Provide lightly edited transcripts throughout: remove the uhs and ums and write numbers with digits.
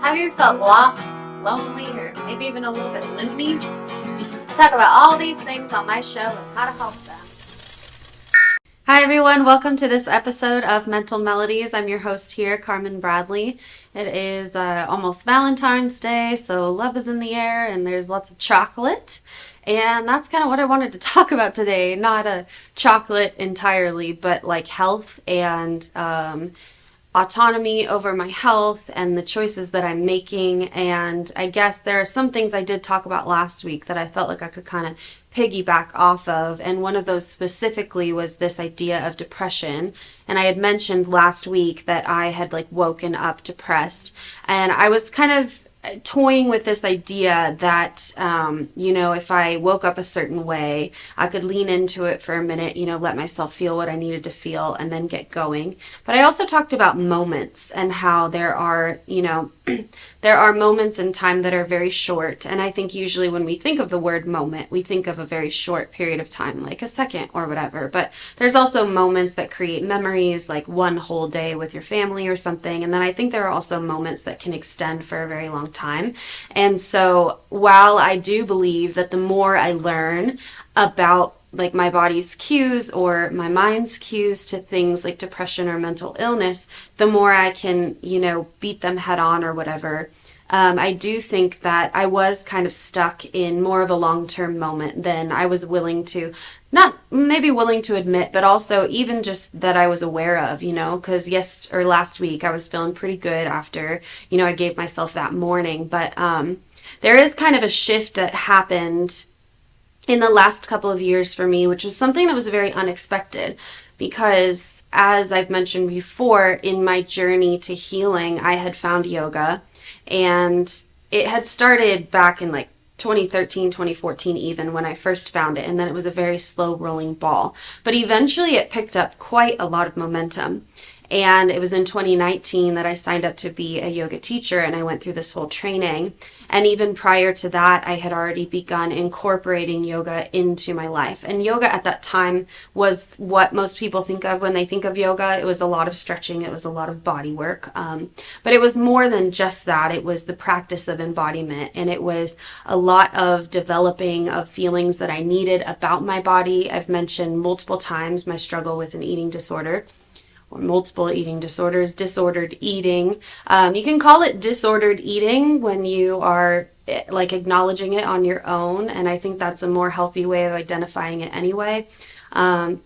Have you felt lost, lonely, or maybe even a little bit loony? I talk about all these things on my show and how to help them. Hi everyone, welcome to this episode of Mental Melodies. I'm your host here, Carmynn Bradley. It is almost Valentine's Day, so love is in the air and there's lots of chocolate. And that's kind of what I wanted to talk about today. Not a chocolate entirely, but like health and autonomy over my health and the choices that I'm making. And I guess there are some things I did talk about last week that I felt like I could kind of piggyback off of. And one of those specifically was this idea of depression. And I had mentioned last week that I had woken up depressed. And I was kind of toying with this idea that, if I woke up a certain way, I could lean into it for a minute, let myself feel what I needed to feel and then get going. But I also talked about moments and how there are, there are moments in time that are very short. And I think usually when we think of the word moment, we think of a very short period of time, like a second or whatever. But there's also moments that create memories, like one whole day with your family or something. And then I think there are also moments that can extend for a very long time. And so while I do believe that the more I learn about my body's cues or my mind's cues to things like depression or mental illness, the more I can, beat them head on or whatever. I do think that I was kind of stuck in more of a long-term moment than I was willing to, not maybe willing to admit, but also even just that I was aware of, because last week I was feeling pretty good after, I gave myself that morning. But there is kind of a shift that happened in the last couple of years for me, which was something that was very unexpected because, as I've mentioned before, in my journey to healing, I had found yoga, and it had started back in 2013, 2014 even, when I first found it, and then it was a very slow rolling ball. But eventually it picked up quite a lot of momentum. And it was in 2019 that I signed up to be a yoga teacher, and I went through this whole training. And even prior to that, I had already begun incorporating yoga into my life. And yoga at that time was what most people think of when they think of yoga. It was a lot of stretching. It was a lot of body work. But it was more than just that. It was the practice of embodiment. And it was a lot of developing of feelings that I needed about my body. I've mentioned multiple times my struggle with an eating disorder, or multiple eating disorders, disordered eating. You can call it disordered eating when you are acknowledging it on your own, and I think that's a more healthy way of identifying it anyway.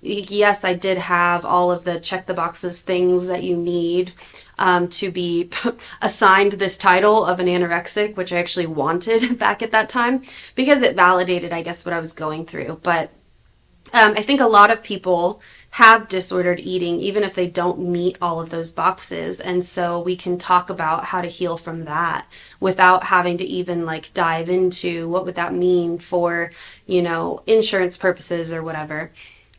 Yes, I did have all of the check the boxes things that you need to be assigned this title of an anorexic, which I actually wanted back at that time because it validated, I guess, what I was going through. But I think a lot of people have disordered eating, even if they don't meet all of those boxes. And so we can talk about how to heal from that without having to even dive into what would that mean for, insurance purposes or whatever.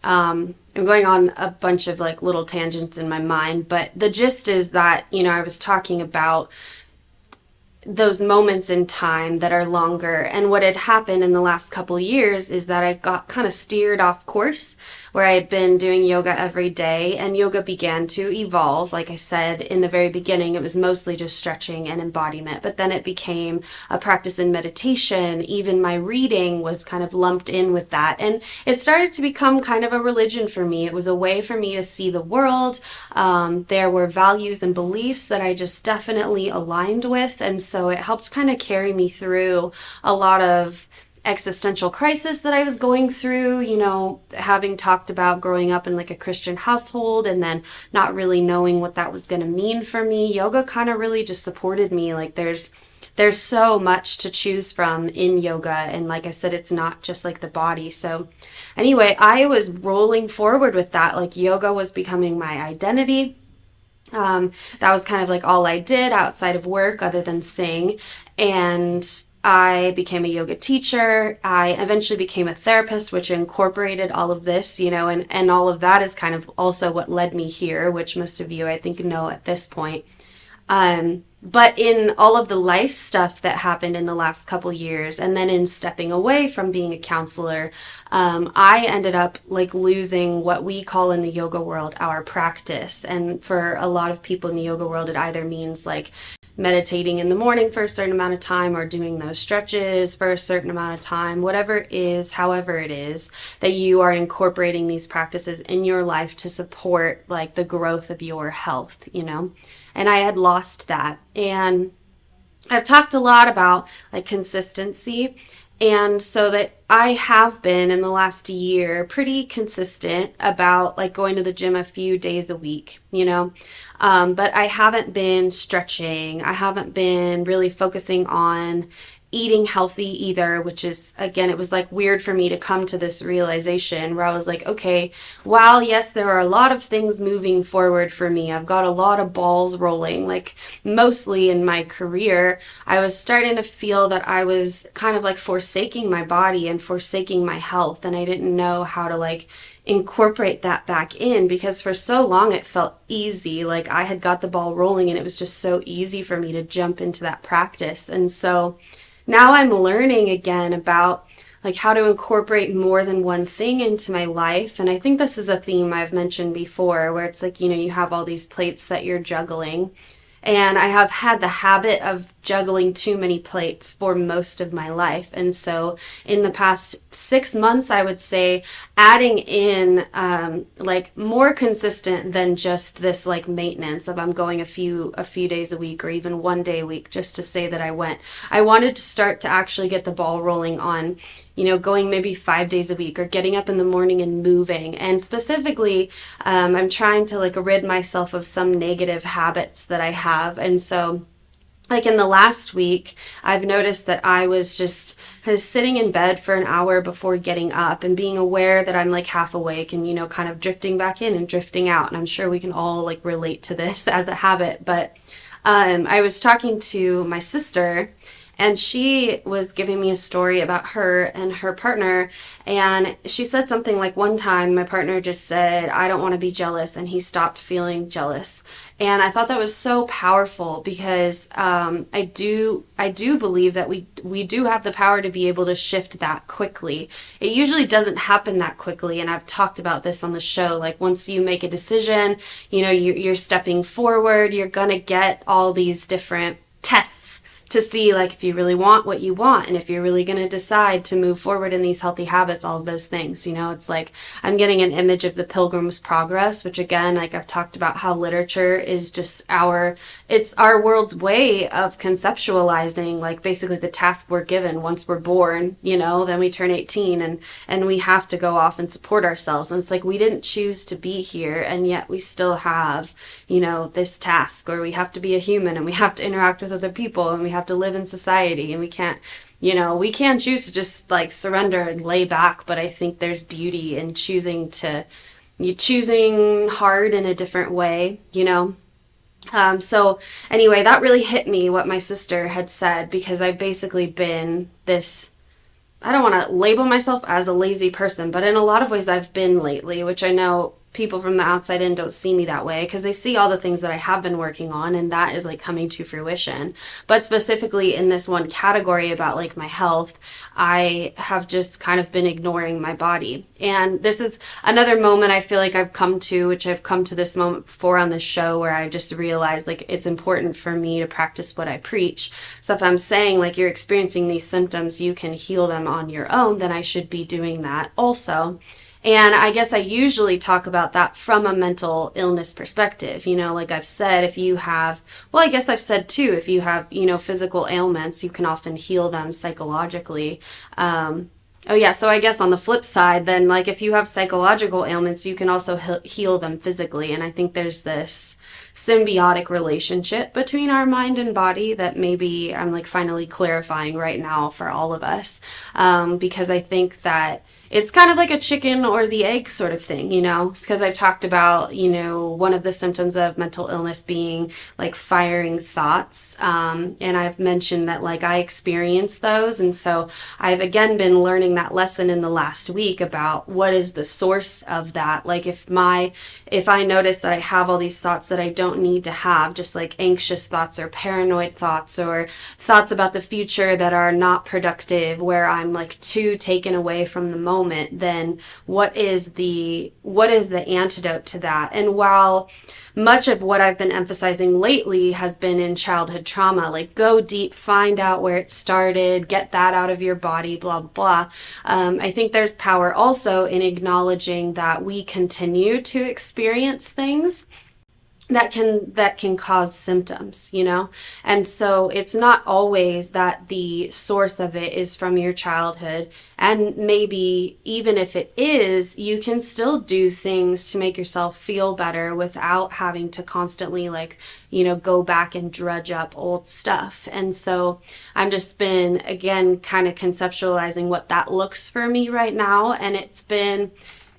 I'm going on a bunch of little tangents in my mind, but the gist is that, I was talking about those moments in time that are longer. And what had happened in the last couple years is that I got kind of steered off course, where I had been doing yoga every day, and yoga began to evolve. Like I said in the very beginning, it was mostly just stretching and embodiment, but then it became a practice in meditation. Even my reading was kind of lumped in with that, and it started to become kind of a religion for me. It was a way for me to see the world. There were values and beliefs that I just definitely aligned with, and so it helped kind of carry me through a lot of existential crisis that I was going through, having talked about growing up in a Christian household and then not really knowing what that was going to mean for me. Yoga kind of really just supported me. There's so much to choose from in yoga, and like I said, it's not just the body. So anyway, I was rolling forward with that. Yoga was becoming my identity. That was kind of all I did outside of work other than sing. And I became a yoga teacher. I eventually became a therapist, which incorporated all of this, and all of that is kind of also what led me here, which most of you, I think, know at this point. But in all of the life stuff that happened in the last couple years, and then in stepping away from being a counselor, I ended up losing what we call in the yoga world our practice. And for a lot of people in the yoga world, it either means meditating in the morning for a certain amount of time, or doing those stretches for a certain amount of time, whatever it is, however it is that you are incorporating these practices in your life to support like the growth of your health, you know. And I had lost that. And I've talked a lot about like consistency. And so that I have been in the last year pretty consistent about like going to the gym a few days a week, you know, but I haven't been stretching. I haven't been really focusing on eating healthy either, which is, again, it was like weird for me to come to this realization where I was like, okay, while yes, there are a lot of things moving forward for me, I've got a lot of balls rolling, like mostly in my career, I was starting to feel that I was kind of like forsaking my body and forsaking my health, and I didn't know how to like incorporate that back in, because for so long it felt easy, like I had got the ball rolling and it was just so easy for me to jump into that practice. And so now I'm learning again about like how to incorporate more than one thing into my life. And I think this is a theme I've mentioned before, where it's like, you know, you have all these plates that you're juggling. And I have had the habit of juggling too many plates for most of my life. And so in the past 6 months, I would say adding in like more consistent than just this like maintenance of I'm going a few days a week, or even one day a week, just to say that I went. I wanted to start to actually get the ball rolling on, you know, going maybe 5 days a week, or getting up in the morning and moving. And specifically, I'm trying to like rid myself of some negative habits that I have. And so like in the last week, I've noticed that I was just kind of sitting in bed for an hour before getting up, and being aware that I'm like half awake and, you know, kind of drifting back in and drifting out. And I'm sure we can all like relate to this as a habit. But I was talking to my sister, and she was giving me a story about her and her partner. And she said something like, one time my partner just said, I don't want to be jealous. And he stopped feeling jealous. And I thought that was so powerful, because I do believe that we do have the power to be able to shift that quickly. It usually doesn't happen that quickly. And I've talked about this on the show. Like once you make a decision, you know, you're stepping forward, you're going to get all these different tests to see like if you really want what you want, and if you're really going to decide to move forward in these healthy habits, all of those things. You know, it's like I'm getting an image of the Pilgrim's Progress, which again, like I've talked about how literature is just it's our world's way of conceptualizing like basically the task we're given once we're born, you know, then we turn 18 and we have to go off and support ourselves. And it's like we didn't choose to be here, and yet we still have, you know, this task where we have to be a human, and we have to interact with other people, and we have to live in society, and we can't, you know, we can choose to just like surrender and lay back. But I think there's beauty in choosing hard in a different way, you know. So anyway, that really hit me what my sister had said, because I've basically been this, I don't want to label myself as a lazy person, but in a lot of ways I've been lately, which I know people from the outside in don't see me that way, because they see all the things that I have been working on, and that is like coming to fruition. But specifically in this one category about like my health, I have just kind of been ignoring my body. And this is another moment I feel like I've come to, which I've come to this moment before on this show, where I just realized like it's important for me to practice what I preach. So if I'm saying like you're experiencing these symptoms, you can heal them on your own, then I should be doing that also. And I guess I usually talk about that from a mental illness perspective. You know, like I've said, if you have, well, I guess I've said too, if you have, you know, physical ailments, you can often heal them psychologically. Oh yeah, so I guess on the flip side, then like if you have psychological ailments, you can also heal them physically. And I think there's this symbiotic relationship between our mind and body that maybe I'm like finally clarifying right now for all of us. Because I think that it's kind of like a chicken or the egg sort of thing, you know, because I've talked about, you know, one of the symptoms of mental illness being like firing thoughts. And I've mentioned that like I experience those. And so I've again been learning that lesson in the last week about what is the source of that. Like if I notice that I have all these thoughts that I don't need to have, just like anxious thoughts or paranoid thoughts or thoughts about the future that are not productive, where I'm like too taken away from the moment, then what is the antidote to that? And while much of what I've been emphasizing lately has been in childhood trauma, like go deep, find out where it started, get that out of your body, blah, blah, blah. I think there's power also in acknowledging that we continue to experience things that can cause symptoms, you know? And so it's not always that the source of it is from your childhood. And maybe even if it is, you can still do things to make yourself feel better without having to constantly go back and drudge up old stuff. And so I'm just been, again, kind of conceptualizing what that looks for me right now. And it's been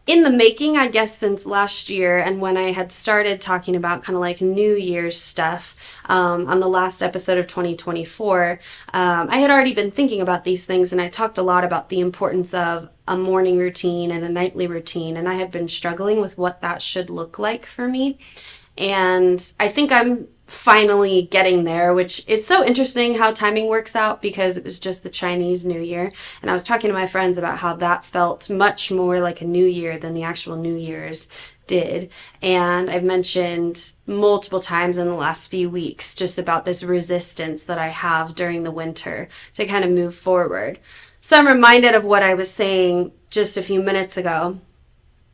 in the making, I guess, since last year. And when I had started talking about kind of like New Year's stuff on the last episode of 2024, I had already been thinking about these things, and I talked a lot about the importance of a morning routine and a nightly routine. And I had been struggling with what that should look like for me. And I think I'm finally getting there, which it's so interesting how timing works out, because it was just the Chinese New Year. And I was talking to my friends about how that felt much more like a new year than the actual New Year's did. And I've mentioned multiple times in the last few weeks just about this resistance that I have during the winter to kind of move forward. So I'm reminded of what I was saying just a few minutes ago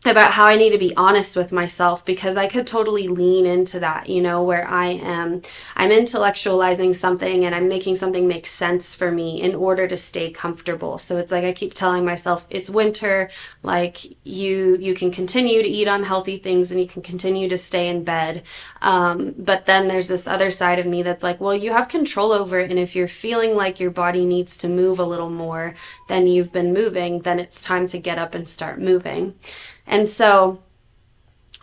about how I need to be honest with myself, because I could totally lean into that, where I'm intellectualizing something and I'm making something make sense for me in order to stay comfortable. So it's like I keep telling myself it's winter, like you can continue to eat unhealthy things and you can continue to stay in bed. But then there's this other side of me that's like, well, you have control over it. And if you're feeling like your body needs to move a little more than you've been moving, then it's time to get up and start moving. And so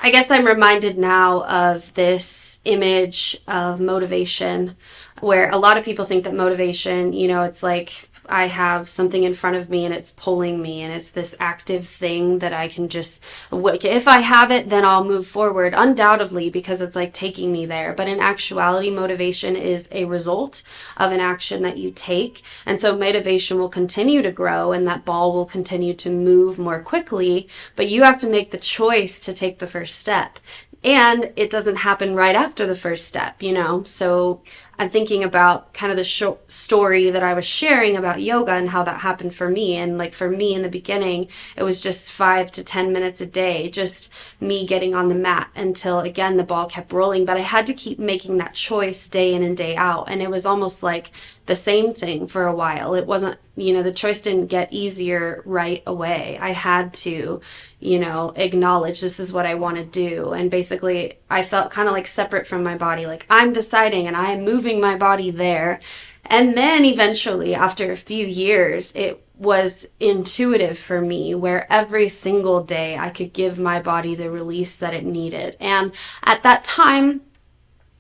I guess I'm reminded now of this image of motivation, where a lot of people think that motivation, it's like I have something in front of me and it's pulling me, and it's this active thing that I can just, if I have it, then I'll move forward, undoubtedly, because it's like taking me there. But in actuality, motivation is a result of an action that you take. And so motivation will continue to grow and that ball will continue to move more quickly, but you have to make the choice to take the first step. And it doesn't happen right after the first step, So I'm thinking about kind of the story that I was sharing about yoga and how that happened for me. And like for me in the beginning, it was just 5 to 10 minutes a day, just me getting on the mat until, again, the ball kept rolling. But I had to keep making that choice day in and day out. And it was almost like the same thing for a while. It wasn't, the choice didn't get easier right away. I had to, acknowledge this is what I want to do. And basically I felt kind of like separate from my body, like I'm deciding and I'm moving my body there. And then eventually, after a few years, it was intuitive for me, where every single day I could give my body the release that it needed. And at that time,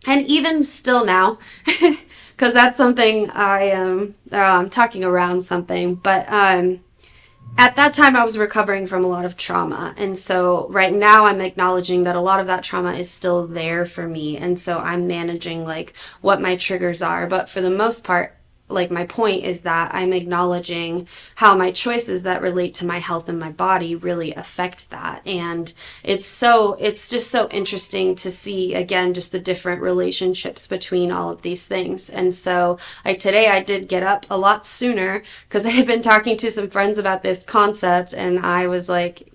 and even still now, because that's something I'm talking around something, but at that time I was recovering from a lot of trauma. And so right now I'm acknowledging that a lot of that trauma is still there for me. And so I'm managing like what my triggers are. But for the most part, like my point is that I'm acknowledging how my choices that relate to my health and my body really affect that. And it's just so interesting to see, again, just the different relationships between all of these things. And so like today I did get up a lot sooner because I had been talking to some friends about this concept, and I was like,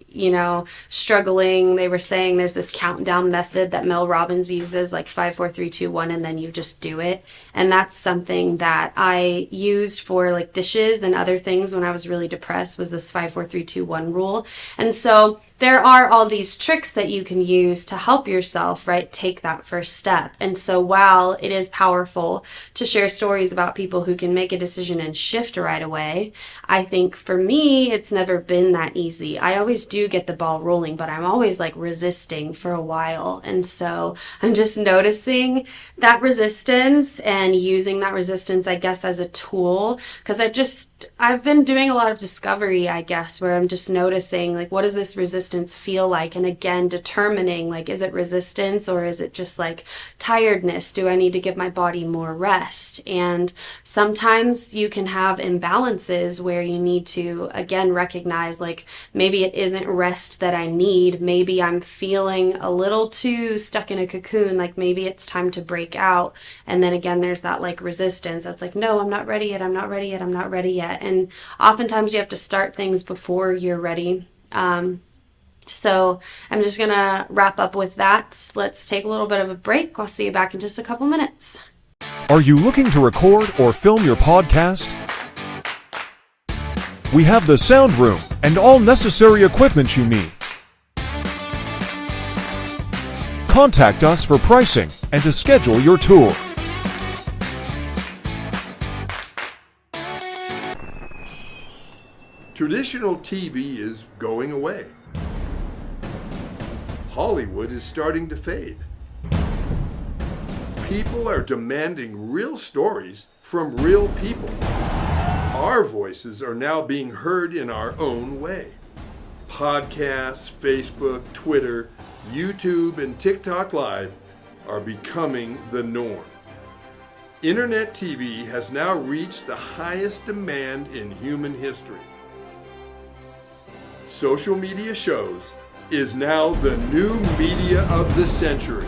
struggling. They were saying there's this countdown method that Mel Robbins uses, like 5, 4, 3, 2, 1, and then you just do it. And that's something that I used for like dishes and other things when I was really depressed, was this 5, 4, 3, 2, 1 rule. And so there are all these tricks that you can use to help yourself, right, take that first step. And so while it is powerful to share stories about people who can make a decision and shift right away, I think for me, it's never been that easy. I always do get the ball rolling, but I'm always like resisting for a while. And so I'm just noticing that resistance and using that resistance, I guess, as a tool, because I've been doing a lot of discovery, I guess, where I'm just noticing, like, what does this resistance feel like? And again, determining, like, is it resistance or is it just like tiredness? Do I need to give my body more rest? And sometimes you can have imbalances where you need to, again, recognize, like, maybe it isn't rest that I need. Maybe I'm feeling a little too stuck in a cocoon. Like, maybe it's time to break out. And then again, there's that like resistance that's like, no, I'm not ready yet. I'm not ready yet. I'm not ready yet. And oftentimes you have to start things before you're ready. So I'm just going to wrap up with that. Let's take a little bit of a break. I'll see you back in just a couple minutes. Are you looking to record or film your podcast? We have the sound room and all necessary equipment you need. Contact us for pricing and to schedule your tour. Traditional TV is going away. Hollywood is starting to fade. People are demanding real stories from real people. Our voices are now being heard in our own way. Podcasts, Facebook, Twitter, YouTube, and TikTok Live are becoming the norm. Internet TV has now reached the highest demand in human history. Social media shows is now the new media of the century.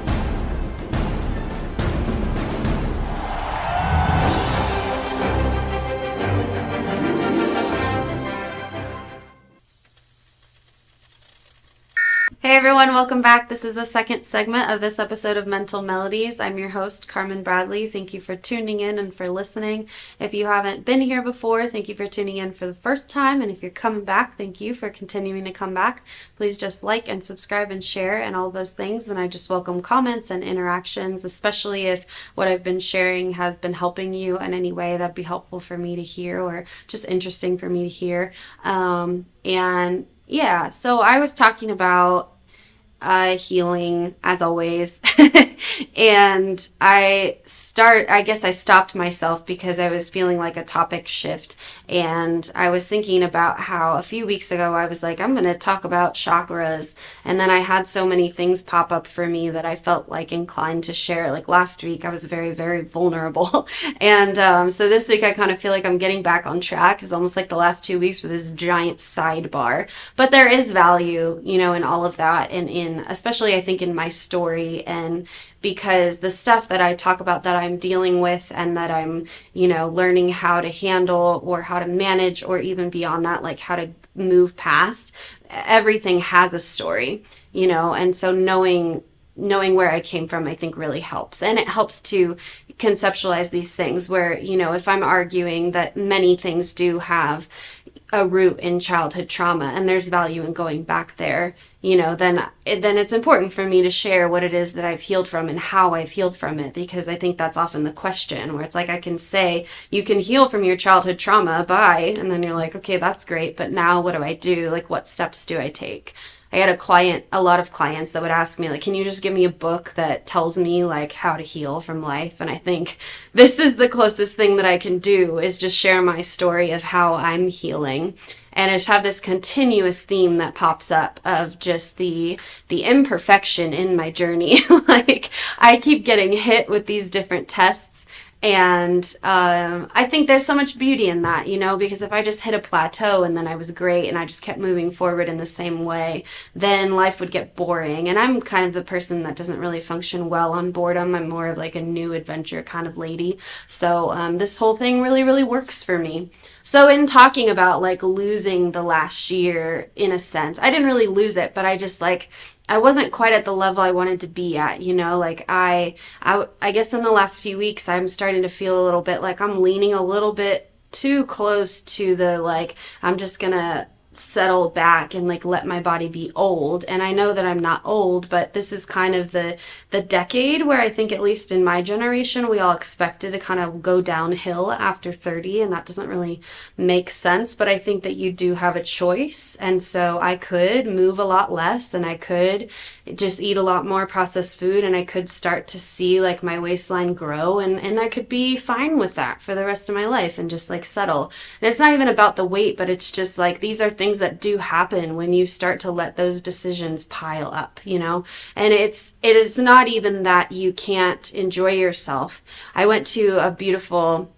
Hey everyone, welcome back. This is the second segment of this episode of Mental Melodies. I'm your host, Carmynn Bradley. Thank you for tuning in and for listening. If you haven't been here before, thank you for tuning in for the first time. And if you're coming back, thank you for continuing to come back. Please just like and subscribe and share and all those things. And I just welcome comments and interactions, especially if what I've been sharing has been helping you in any way. That'd be helpful for me to hear or just interesting for me to hear. And yeah, so I was talking about healing as always. And I guess I stopped myself because I was feeling like a topic shift. And I was thinking about how a few weeks ago I was like, I'm going to talk about chakras. And then I had so many things pop up for me that I felt like inclined to share. Like last week I was very, very vulnerable. And so this week I kind of feel like I'm getting back on track. It was almost like the last 2 weeks with this giant sidebar. But there is value, in all of that. And especially I think in my story, and because the stuff that I talk about that I'm dealing with and that I'm, learning how to handle or how to manage or even beyond that, like how to move past, everything has a story, and so knowing where I came from, I think really helps. And it helps to conceptualize these things where, if I'm arguing that many things do have a root in childhood trauma and there's value in going back there, then it's important for me to share what it is that I've healed from and how I've healed from it, because I think that's often the question where it's like I can say you can heal from your childhood trauma by, and then you're like, okay, that's great, but now what do I do? Like, what steps do I take? I had a lot of clients that would ask me, like, can you just give me a book that tells me like how to heal from life? And I think this is the closest thing that I can do, is just share my story of how I'm healing. And I just have this continuous theme that pops up of just the imperfection in my journey. Like, I keep getting hit with these different tests. And I think there's so much beauty in that, because if I just hit a plateau and then I was great and I just kept moving forward in the same way, then life would get boring. And I'm kind of the person that doesn't really function well on boredom. I'm more of like a new adventure kind of lady. So this whole thing really, really works for me. So in talking about like losing the last year, in a sense, I didn't really lose it, but I just I wasn't quite at the level I wanted to be at, like I guess in the last few weeks, I'm starting to feel a little bit like I'm leaning a little bit too close to the, like, I'm just gonna settle back and like let my body be old. And I know that I'm not old, but this is kind of the decade where I think, at least in my generation, we all expected to kind of go downhill after 30, and that doesn't really make sense. But I think that you do have a choice, and so I could move a lot less, and I could just eat a lot more processed food, and I could start to see like my waistline grow, and I could be fine with that for the rest of my life and just like settle. And it's not even about the weight, but it's just like these are things that do happen when you start to let those decisions pile up, you know? And it is not even that you can't enjoy yourself. I went to a beautiful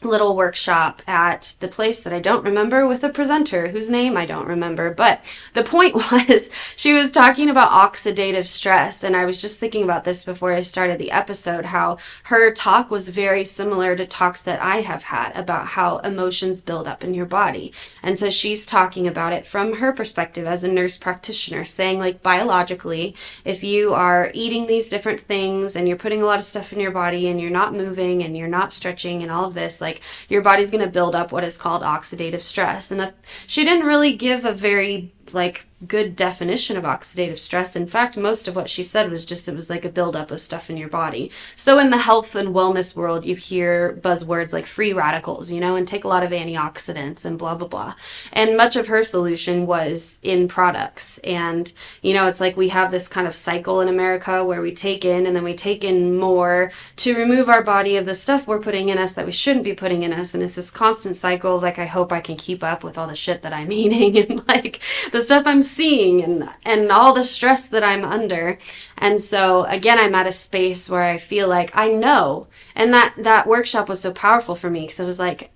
little workshop at the place that I don't remember with a presenter whose name I don't remember. But the point was, she was talking about oxidative stress. And I was just thinking about this before I started the episode, how her talk was very similar to talks that I have had about how emotions build up in your body. And so she's talking about it from her perspective as a nurse practitioner, saying like biologically, if you are eating these different things and you're putting a lot of stuff in your body and you're not moving and you're not stretching and all of this, like your body's going to build up what is called oxidative stress. And she didn't really give a very like good definition of oxidative stress. In fact, most of what she said was just it was like a buildup of stuff in your body. So in the health and wellness world, you hear buzzwords like free radicals, you know, and take a lot of antioxidants and blah, blah, blah. And much of her solution was in products. And, you know, it's like we have this kind of cycle in America where we take in and then we take in more to remove our body of the stuff we're putting in us that we shouldn't be putting in us. And it's this constant cycle of like, I hope I can keep up with all the shit that I'm eating and like the stuff I'm seeing and all the stress that I'm under. And so again, I'm at a space where I feel like I know, and that workshop was so powerful for me because it was like,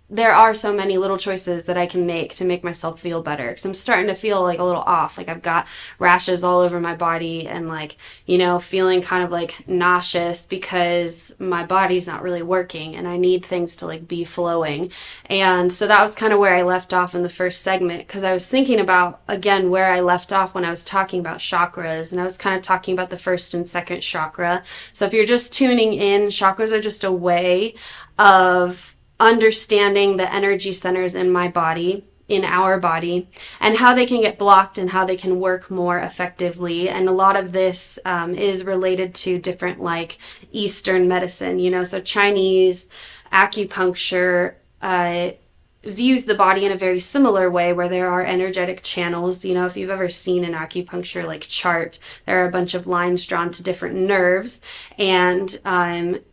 there are so many little choices that I can make to make myself feel better, because I'm starting to feel like a little off. Like I've got rashes all over my body and like, you know, feeling kind of like nauseous because my body's not really working and I need things to like be flowing. And so that was kind of where I left off in the first segment, because I was thinking about, again, where I left off when I was talking about chakras, and I was kind of talking about the first and second chakra. So if you're just tuning in, chakras are just a way of understanding the energy centers in my body, in our body, and how they can get blocked and how they can work more effectively. And a lot of this is related to different like Eastern medicine, you know, so Chinese acupuncture views the body in a very similar way, where there are energetic channels. You know, if you've ever seen an acupuncture like chart, there are a bunch of lines drawn to different nerves and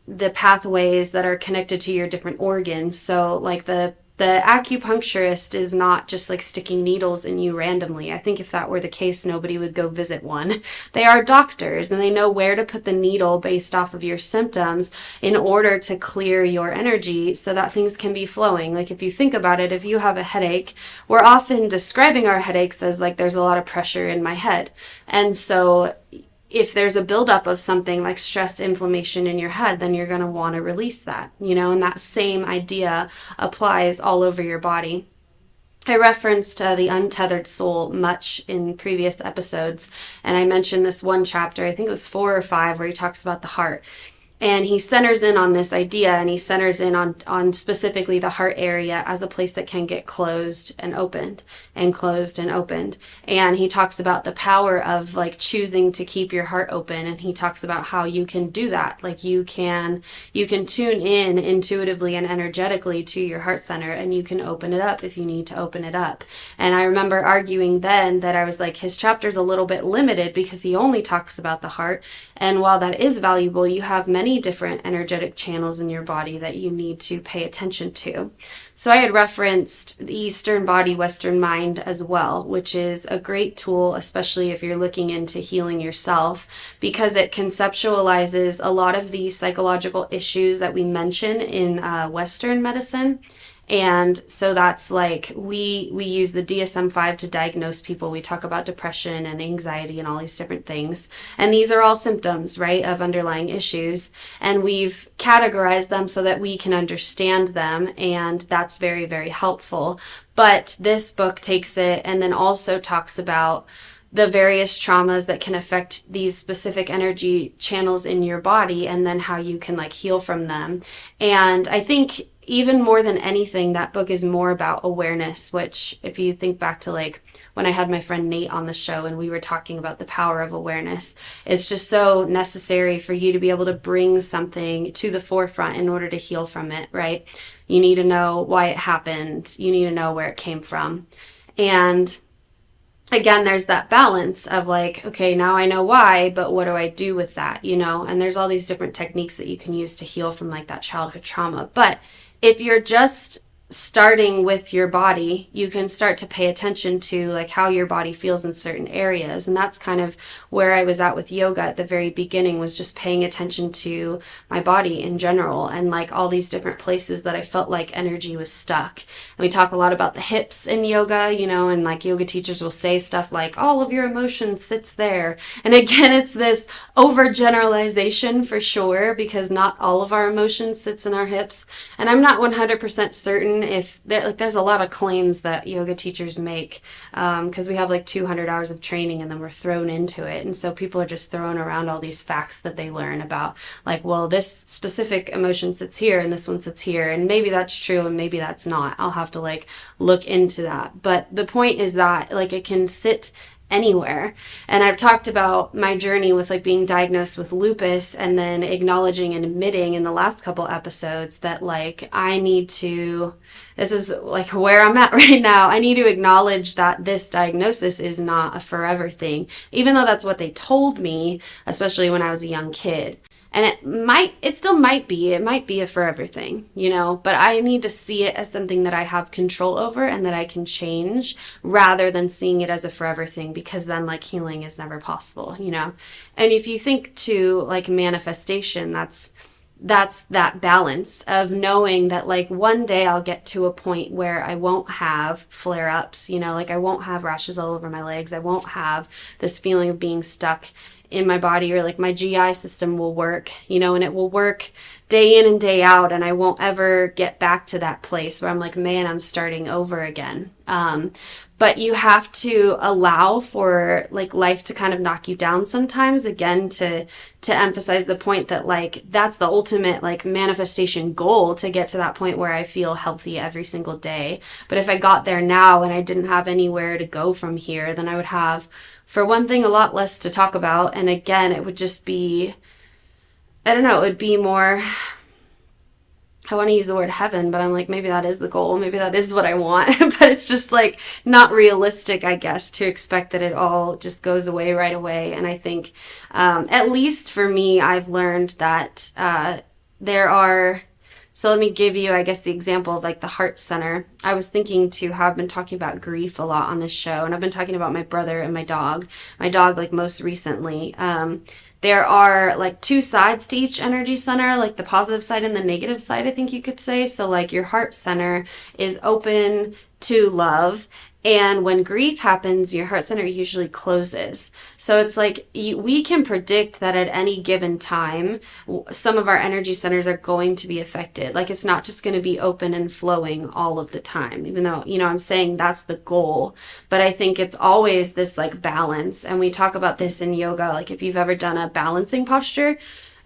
the pathways that are connected to your different organs. So like the acupuncturist is not just like sticking needles in you randomly. I think if that were the case, nobody would go visit one. They are doctors and they know where to put the needle based off of your symptoms in order to clear your energy so that things can be flowing. Like if you think about it, if you have a headache, we're often describing our headaches as like there's a lot of pressure in my head. And so if there's a buildup of something like stress, inflammation in your head, then you're going to want to release that, you know, and that same idea applies all over your body. I referenced the untethered soul much in previous episodes, and I mentioned this one chapter, I think it was 4 or 5, where he talks about the heart. And he centers in on this idea, and he centers in on specifically the heart area as a place that can get closed and opened and closed and opened. And he talks about the power of like choosing to keep your heart open. And he talks about how you can do that. Like you can tune in intuitively and energetically to your heart center, and you can open it up if you need to open it up. And I remember arguing then that I was like, his chapter's a little bit limited because he only talks about the heart. And while that is valuable, you have many different energetic channels in your body that you need to pay attention to. So I had referenced the Eastern body, Western mind as well, which is a great tool, especially if you're looking into healing yourself, because it conceptualizes a lot of the psychological issues that we mention in Western medicine. And so that's like, we use the DSM-5 to diagnose people. We talk about depression and anxiety and all these different things. And these are all symptoms, right, of underlying issues. And we've categorized them so that we can understand them. And that's very, very helpful. But this book takes it and then also talks about the various traumas that can affect these specific energy channels in your body, and then how you can like heal from them. And I think even more than anything, that book is more about awareness, which if you think back to like when I had my friend Nate on the show and we were talking about the power of awareness, it's just so necessary for you to be able to bring something to the forefront in order to heal from it, right? You need to know why it happened. You need to know where it came from. And again, there's that balance of like, okay, now I know why, but what do I do with that, you know? And there's all these different techniques that you can use to heal from like that childhood trauma. But if you're just starting with your body, you can start to pay attention to like how your body feels in certain areas. And that's kind of where I was at with yoga at the very beginning, was just paying attention to my body in general and like all these different places that I felt like energy was stuck. And we talk a lot about the hips in yoga, you know, and like yoga teachers will say stuff like all of your emotion sits there. And again, it's this overgeneralization for sure, because not all of our emotions sits in our hips. And I'm not 100% certain if there's a lot of claims that yoga teachers make, because we have like 200 hours of training and then we're thrown into it, and so people are just throwing around all these facts that they learn about like, well, this specific emotion sits here and this one sits here, and maybe that's true and maybe that's not. I'll have to like look into that, but the point is that like it can sit anywhere. And I've talked about my journey with like being diagnosed with lupus, and then acknowledging and admitting in the last couple episodes that like this is like where I'm at right now. I need to acknowledge that this diagnosis is not a forever thing, even though that's what they told me, especially when I was a young kid. And it still might be a forever thing, you know, but I need to see it as something that I have control over and that I can change, rather than seeing it as a forever thing, because then like healing is never possible, you know. And if you think to like manifestation, that's that balance of knowing that like one day I'll get to a point where I won't have flare-ups, you know, like I won't have rashes all over my legs. I won't have this feeling of being stuck in my body, or like my GI system will work, you know, and it will work day in and day out, and I won't ever get back to that place where I'm like, man, I'm starting over again. But you have to allow for like life to kind of knock you down sometimes, again, to emphasize the point that like that's the ultimate like manifestation goal, to get to that point where I feel healthy every single day. But if I got there now and I didn't have anywhere to go from here, then I would have, for one thing, a lot less to talk about. And again, it would just be, I don't know, it would be more, I want to use the word heaven, but I'm like, maybe that is the goal. Maybe that is what I want. But it's just like not realistic, I guess, to expect that it all just goes away right away. And I think, at least for me, I've learned that there are, so let me give you, I guess, the example of like the heart center. I was thinking to how I've been talking about grief a lot on this show, and I've been talking about my brother and my dog like most recently. There are like two sides to each energy center, like the positive side and the negative side, I think you could say. So like your heart center is open to love, and when grief happens, your heart center usually closes. So it's like we can predict that at any given time, some of our energy centers are going to be affected. Like it's not just going to be open and flowing all of the time, even though, you know, I'm saying that's the goal. But I think it's always this like balance. And we talk about this in yoga. Like if you've ever done a balancing posture,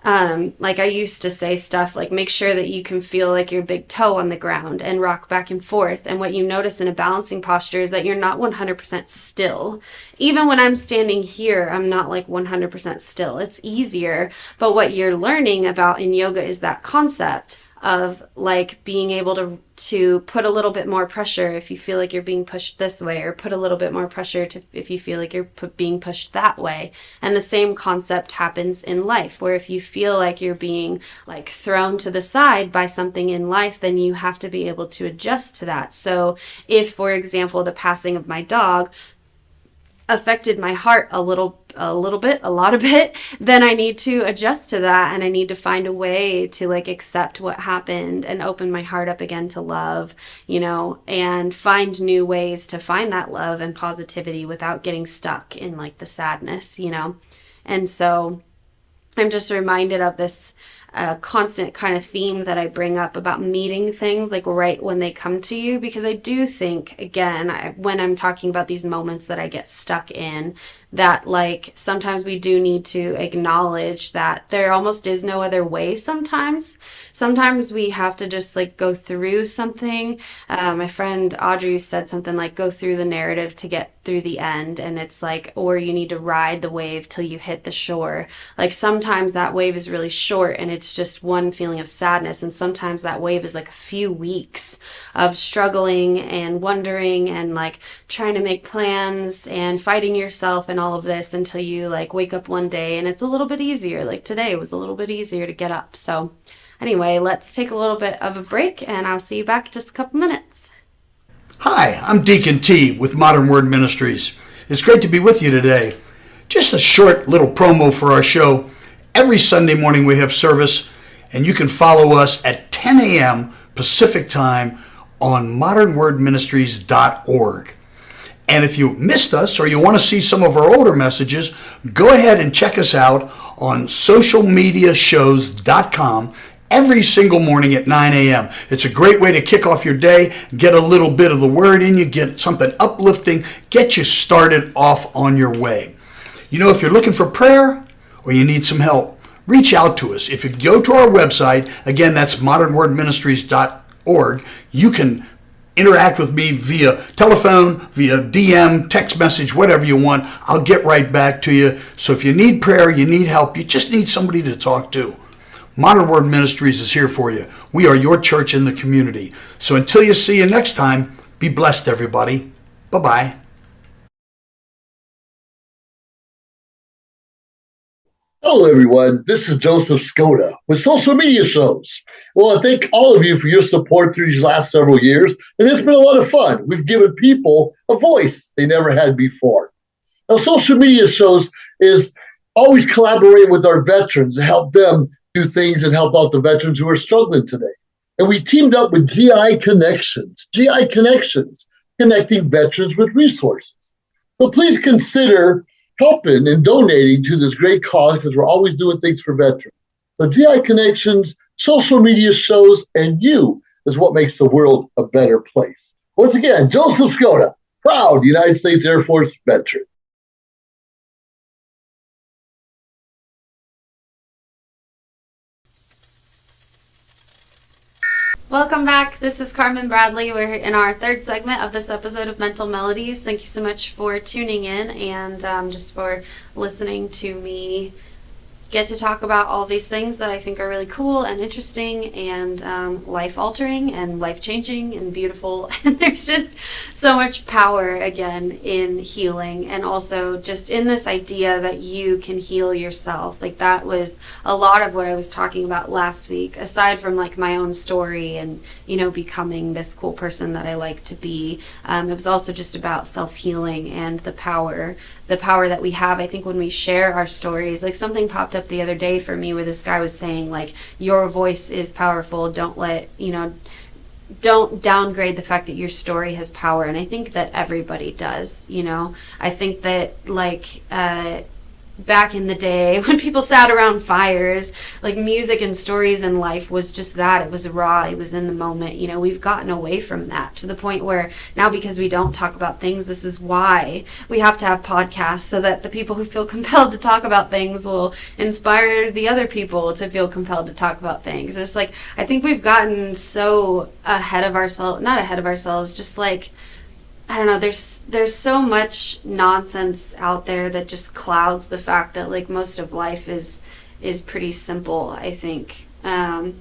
like I used to say stuff like, make sure that you can feel like your big toe on the ground and rock back and forth. And what you notice in a balancing posture is that you're not 100% still. Even when I'm standing here, I'm not like 100% still. It's easier. But what you're learning about in yoga is that concept of like being able to put a little bit more pressure if you feel like you're being pushed this way, or put a little bit more pressure if you feel like you're being pushed that way. And the same concept happens in life, where if you feel like you're being like thrown to the side by something in life, then you have to be able to adjust to that. So if, for example, the passing of my dog affected my heart a lot of it, then I need to adjust to that, and I need to find a way to like accept what happened and open my heart up again to love, you know, and find new ways to find that love and positivity without getting stuck in like the sadness, you know. And so I'm just reminded of this constant kind of theme that I bring up about meeting things like right when they come to you, because I do think, again, when I'm talking about these moments that I get stuck in, that like sometimes we do need to acknowledge that there almost is no other way sometimes we have to just like go through something. My friend Audrey said something like go through the narrative to get through the end, and it's like, or you need to ride the wave till you hit the shore. Like sometimes that wave is really short and it's just one feeling of sadness, and sometimes that wave is like a few weeks of struggling and wondering and like trying to make plans and fighting yourself and all of this until you like wake up one day and it's a little bit easier. Like today was a little bit easier to get up. So anyway, let's take a little bit of a break and I'll see you back in just a couple minutes. Hi, I'm Deacon T with Modern Word Ministries. It's great to be with you today. Just a short little promo for our show. Every Sunday morning we have service, and you can follow us at 10 a.m. Pacific time on modernwordministries.org. And if you missed us or you want to see some of our older messages, go ahead and check us out on socialmediashows.com every single morning at 9 a.m. It's a great way to kick off your day, get a little bit of the word in you, get something uplifting, get you started off on your way. You know, if you're looking for prayer or you need some help, reach out to us. If you go to our website, again, that's modernwordministries.org, you can interact with me via telephone, via DM, text message, whatever you want. I'll get right back to you. So if you need prayer, you need help, you just need somebody to talk to, Modern Word Ministries is here for you. We are your church in the community. So until you see you next time, be blessed, everybody. Bye-bye. Hello, everyone. This is Joseph Skoda with Social Media Shows. Well, I thank all of you for your support through these last several years, and it's been a lot of fun. We've given people a voice they never had before. Now, Social Media Shows is always collaborating with our veterans to help them do things and help out the veterans who are struggling today. And we teamed up with GI Connections, connecting veterans with resources. So please consider helping and donating to this great cause because we're always doing things for veterans. So GI Connections, Social Media Shows, and you is what makes the world a better place. Once again, Joseph Skoda, proud United States Air Force veteran. Welcome back. This is Carmynn Bradley. We're in our third segment of this episode of Mental Melodies. Thank you so much for tuning in and just for listening to me get to talk about all these things that I think are really cool and interesting and life-altering and life-changing and beautiful. And there's just so much power, again, in healing, and also just in this idea that you can heal yourself. Like, that was a lot of what I was talking about last week, aside from like my own story and, you know, becoming this cool person that I like to be. It was also just about self-healing and the power that we have, I think, when we share our stories. Like, something popped up the other day for me where this guy was saying, like, your voice is powerful. Don't downgrade the fact that your story has power. And I think that everybody does, you know. I think that, like, back in the day when people sat around fires, like, music and stories in life was just that. It was raw. It was in the moment. You know, we've gotten away from that to the point where now, because we don't talk about things, this is why we have to have podcasts, so that the people who feel compelled to talk about things will inspire the other people to feel compelled to talk about things. It's like, I think we've gotten so ahead of ourselves, not ahead of ourselves, just like, I don't know, there's so much nonsense out there that just clouds the fact that, like, most of life is pretty simple, I think. I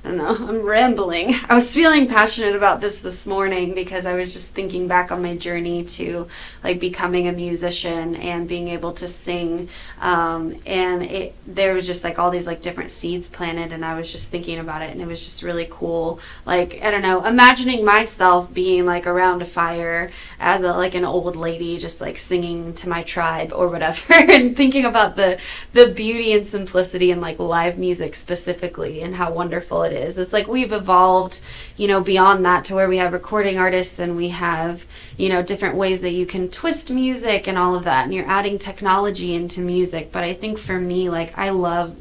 don't know, I'm rambling. I was feeling passionate about this morning because I was just thinking back on my journey to, like, becoming a musician and being able to sing. And there was just, like, all these, like, different seeds planted, and I was just thinking about it, and it was just really cool. Like, I don't know, imagining myself being, like, around a fire as an old lady, just, like, singing to my tribe or whatever, and thinking about the beauty and simplicity in, like, live music specifically, and how wonderful it is. It's like we've evolved, you know, beyond that to where we have recording artists and we have, you know, different ways that you can twist music and all of that, and you're adding technology into music. But I think for me, like, I love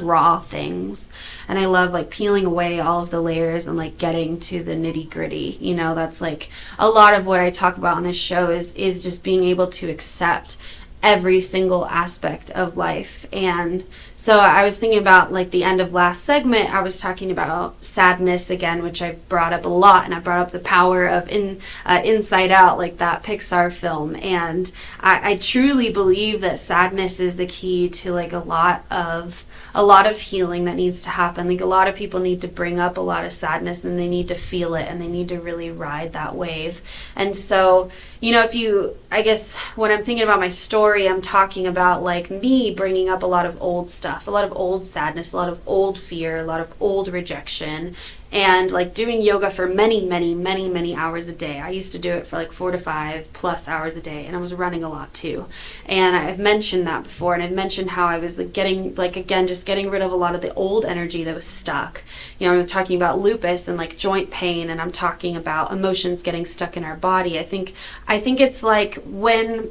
raw things, and I love, like, peeling away all of the layers and, like, getting to the nitty gritty. You know, that's, like, a lot of what I talk about on this show is just being able to accept every single aspect of life. And so I was thinking about, like, the end of last segment, I was talking about sadness again, which I brought up a lot, and I brought up the power of Inside Out, like that Pixar film. And I truly believe that sadness is the key to, like, a lot of healing that needs to happen. Like, a lot of people need to bring up a lot of sadness, and they need to feel it, and they need to really ride that wave. And so, I guess when I'm thinking about my story, I'm talking about, like, me bringing up a lot of old stuff, a lot of old sadness, a lot of old fear, a lot of old rejection, and, like, doing yoga for many, many, many, many hours a day. I used to do it for like 4 to 5 plus hours a day, and I was running a lot too. And I've mentioned that before, and I've mentioned how I was, like, getting rid of a lot of the old energy that was stuck. I'm talking about lupus and, like, joint pain, and I'm talking about emotions getting stuck in our body. I think it's like when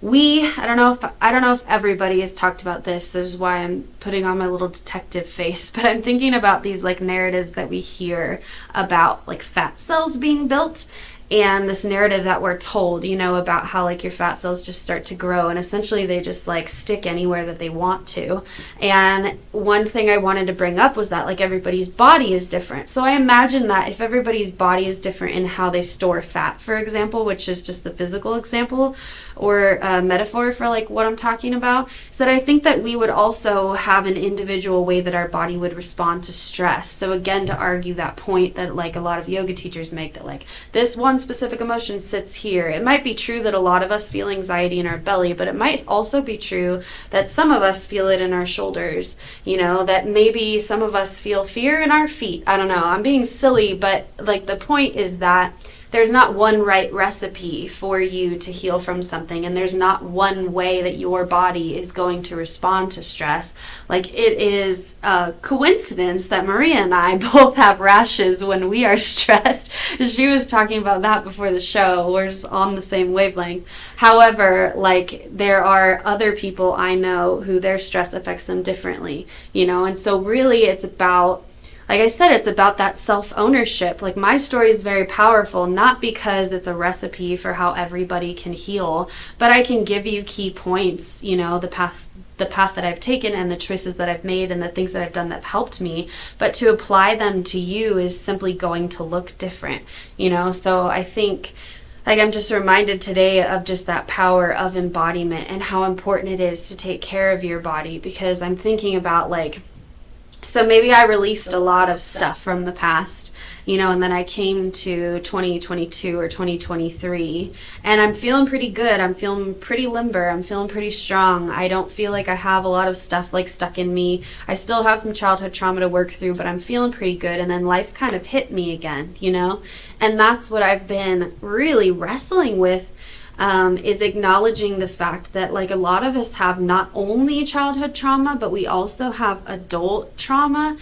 I don't know if everybody has talked about this. This is why I'm putting on my little detective face, but I'm thinking about these, like, narratives that we hear about, like, fat cells being built. And this narrative that we're told, about how, like, your fat cells just start to grow, and essentially they just, like, stick anywhere that they want to. And one thing I wanted to bring up was that, like, everybody's body is different. So I imagine that if everybody's body is different in how they store fat, for example, which is just the physical example or metaphor for, like, what I'm talking about, is that I think that we would also have an individual way that our body would respond to stress. So again, to argue that point that, like, a lot of yoga teachers make, that, like, this one specific emotion sits here. It might be true that a lot of us feel anxiety in our belly, but it might also be true that some of us feel it in our shoulders, that maybe some of us feel fear in our feet. I don't know, I'm being silly, but, like, the point is that there's not one right recipe for you to heal from something, and there's not one way that your body is going to respond to stress. Like, it is a coincidence that Maria and I both have rashes when we are stressed. She was talking about that before the show. We're just on the same wavelength. However, like, there are other people I know who their stress affects them differently, and so really it's about, like I said, it's about that self-ownership. Like, my story is very powerful, not because it's a recipe for how everybody can heal, but I can give you key points, the path that I've taken and the choices that I've made and the things that I've done that have helped me. But to apply them to you is simply going to look different, So I think, like, I'm just reminded today of just that power of embodiment and how important it is to take care of your body, because I'm thinking about, like, so maybe I released a lot of stuff from the past, and then I came to 2022 or 2023, and I'm feeling pretty good. I'm feeling pretty limber. I'm feeling pretty strong. I don't feel like I have a lot of stuff, like, stuck in me. I still have some childhood trauma to work through, but I'm feeling pretty good. And then life kind of hit me again, and that's what I've been really wrestling with. Is acknowledging the fact that, like, a lot of us have not only childhood trauma, but we also have adult trauma.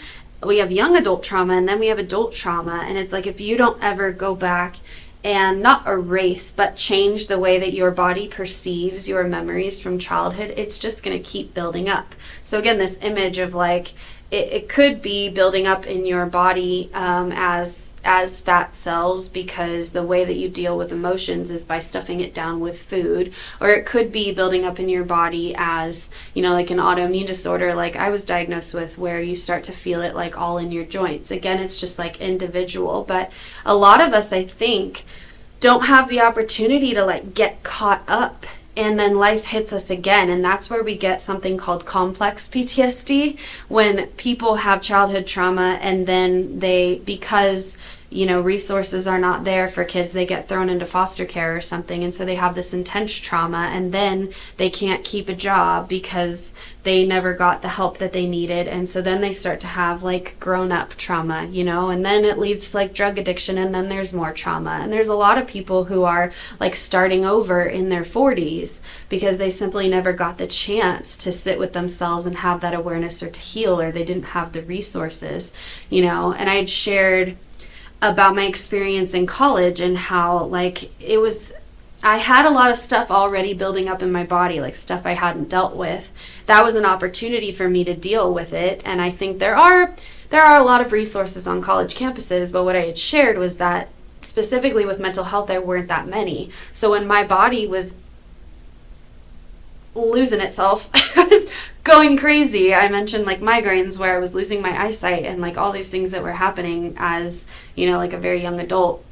We have young adult trauma, and then we have adult trauma. And it's like, if you don't ever go back and not erase, but change the way that your body perceives your memories from childhood, it's just going to keep building up. So again, this image of, like, it could be building up in your body as fat cells, because the way that you deal with emotions is by stuffing it down with food. Or it could be building up in your body as, like, an autoimmune disorder like I was diagnosed with, where you start to feel it, like, all in your joints. Again, it's just, like, individual. But a lot of us, I think, don't have the opportunity to, like, get caught up, and then life hits us again. And that's where we get something called complex PTSD, when people have childhood trauma and then because resources are not there for kids, they get thrown into foster care or something, and so they have this intense trauma, and then they can't keep a job because they never got the help that they needed, and so then they start to have, like, grown-up trauma, and then it leads to, like, drug addiction, and then there's more trauma. And there's a lot of people who are, like, starting over in their 40s because they simply never got the chance to sit with themselves and have that awareness, or to heal, or they didn't have the resources, and I had shared about my experience in college and how, like, I had a lot of stuff already building up in my body, like stuff I hadn't dealt with. That was an opportunity for me to deal with it. And I think there are a lot of resources on college campuses, but what I had shared was that specifically with mental health, there weren't that many. So when my body was losing itself. I was going crazy. I mentioned like migraines where I was losing my eyesight and like all these things that were happening as, like a very young adult.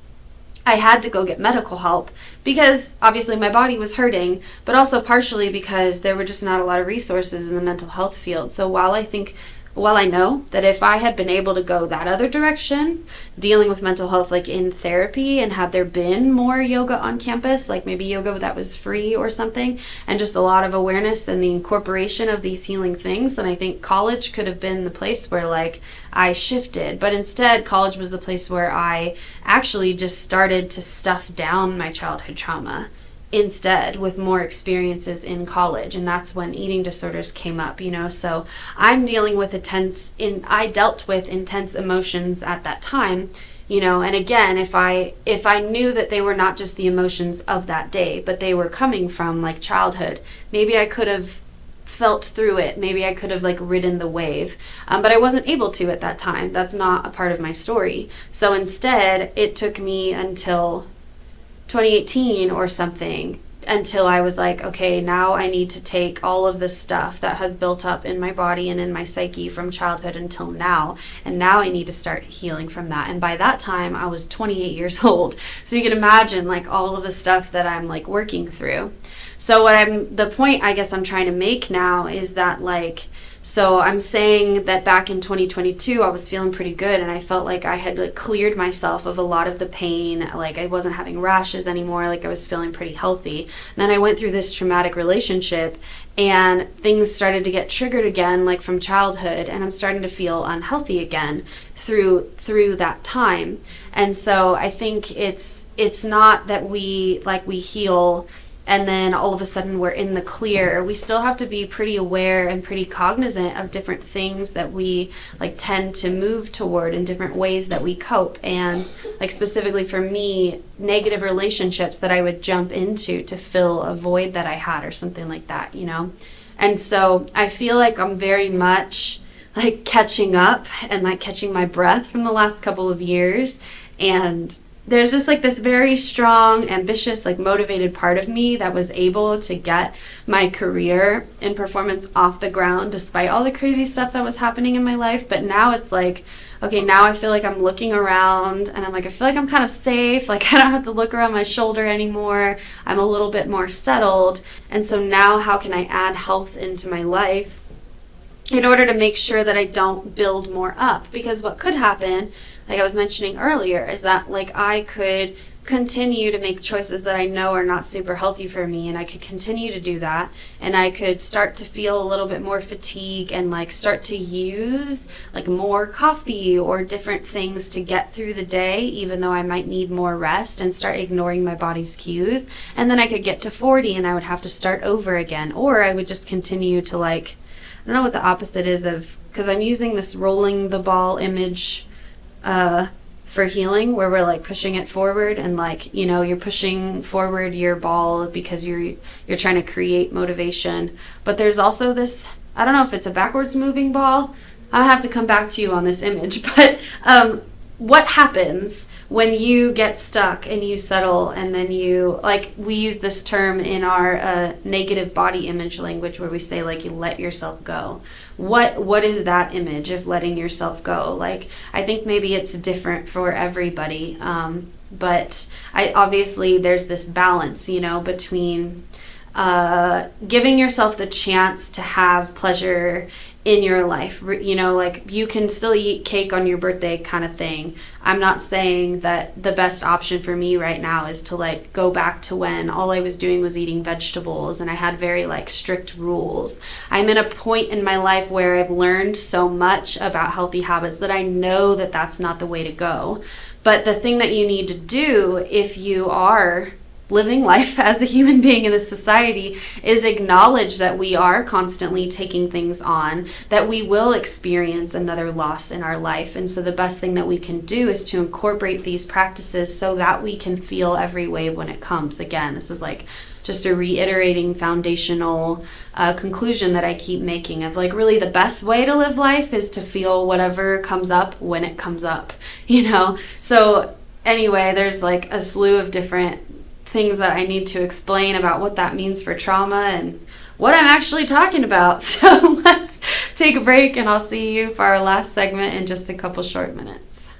I had to go get medical help because obviously my body was hurting, but also partially because there were just not a lot of resources in the mental health field. So while I know that if I had been able to go that other direction, dealing with mental health like in therapy, and had there been more yoga on campus, like maybe yoga that was free or something, and just a lot of awareness and the incorporation of these healing things, then I think college could have been the place where like I shifted. But instead, college was the place where I actually just started to stuff down my childhood trauma instead with more experiences in college, and that's when eating disorders came up. So I'm dealing with I dealt with intense emotions at that time, and again, if I knew that they were not just the emotions of that day, but they were coming from like childhood, maybe I could have felt through it, maybe I could have like ridden the wave, but I wasn't able to at that time. That's not a part of my story. So instead, it took me until 2018 or something until I was like, okay, now I need to take all of this stuff that has built up in my body and in my psyche from childhood until now, and now I need to start healing from that. And by that time, I was 28 years old. So you can imagine like all of the stuff that I'm like working through. So the point I guess I'm trying to make now is that so I'm saying that back in 2022, I was feeling pretty good, and I felt like I had like cleared myself of a lot of the pain. Like I wasn't having rashes anymore. Like I was feeling pretty healthy. And then I went through this traumatic relationship, and things started to get triggered again, like from childhood, and I'm starting to feel unhealthy again through that time. And so I think it's not that we heal and then all of a sudden we're in the clear. We still have to be pretty aware and pretty cognizant of different things that we like tend to move toward in different ways that we cope. And like specifically for me, negative relationships that I would jump into to fill a void that I had or something like that, And so I feel like I'm very much like catching up and like catching my breath from the last couple of years. And there's just like this very strong, ambitious, like motivated part of me that was able to get my career in performance off the ground despite all the crazy stuff that was happening in my life. But now it's like, okay, now I feel like I'm looking around and I'm like, I feel like I'm kind of safe. Like I don't have to look around my shoulder anymore. I'm a little bit more settled. And so now how can I add health into my life in order to make sure that I don't build more up? Because what could happen, like I was mentioning earlier, is that like I could continue to make choices that I know are not super healthy for me, and I could continue to do that, and I could start to feel a little bit more fatigue and like start to use like more coffee or different things to get through the day, even though I might need more rest, and start ignoring my body's cues. And then I could get to 40 and I would have to start over again, or I would just continue to like, I don't know what the opposite is of, because I'm using this rolling the ball image for healing, where we're like pushing it forward, and like, you're pushing forward your ball because you're trying to create motivation. But there's also this, I don't know if it's a backwards moving ball. I'll have to come back to you on this image, but what happens when you get stuck and you settle, and then you, like, we use this term in our negative body image language where we say like you let yourself go. What is that image of letting yourself go? Like, I think maybe it's different for everybody, but obviously there's this balance, between giving yourself the chance to have pleasure in your life. Like you can still eat cake on your birthday kind of thing. I'm not saying that the best option for me right now is to like go back to when all I was doing was eating vegetables and I had very like strict rules. I'm in a point in my life where I've learned so much about healthy habits that I know that that's not the way to go. But the thing that you need to do if you are living life as a human being in this society is acknowledge that we are constantly taking things on, that we will experience another loss in our life. And so the best thing that we can do is to incorporate these practices so that we can feel every wave when it comes. Again, this is like just a reiterating foundational conclusion that I keep making of like really the best way to live life is to feel whatever comes up when it comes up, So anyway, there's like a slew of different things that I need to explain about what that means for trauma and what I'm actually talking about. So let's take a break, and I'll see you for our last segment in just a couple short minutes.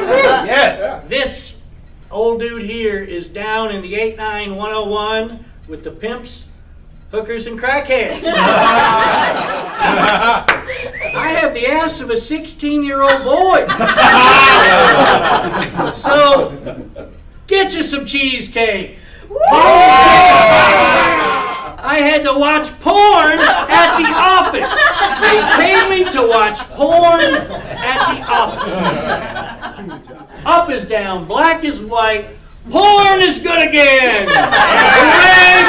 Yes. This old dude here is down in the 89101 with the pimps, hookers, and crackheads. I have the ass of a 16-year-old boy. So, get you some cheesecake. I had to watch porn at the office. They paid me to watch porn at the office. Up is down, black is white, porn is good again. Hooray,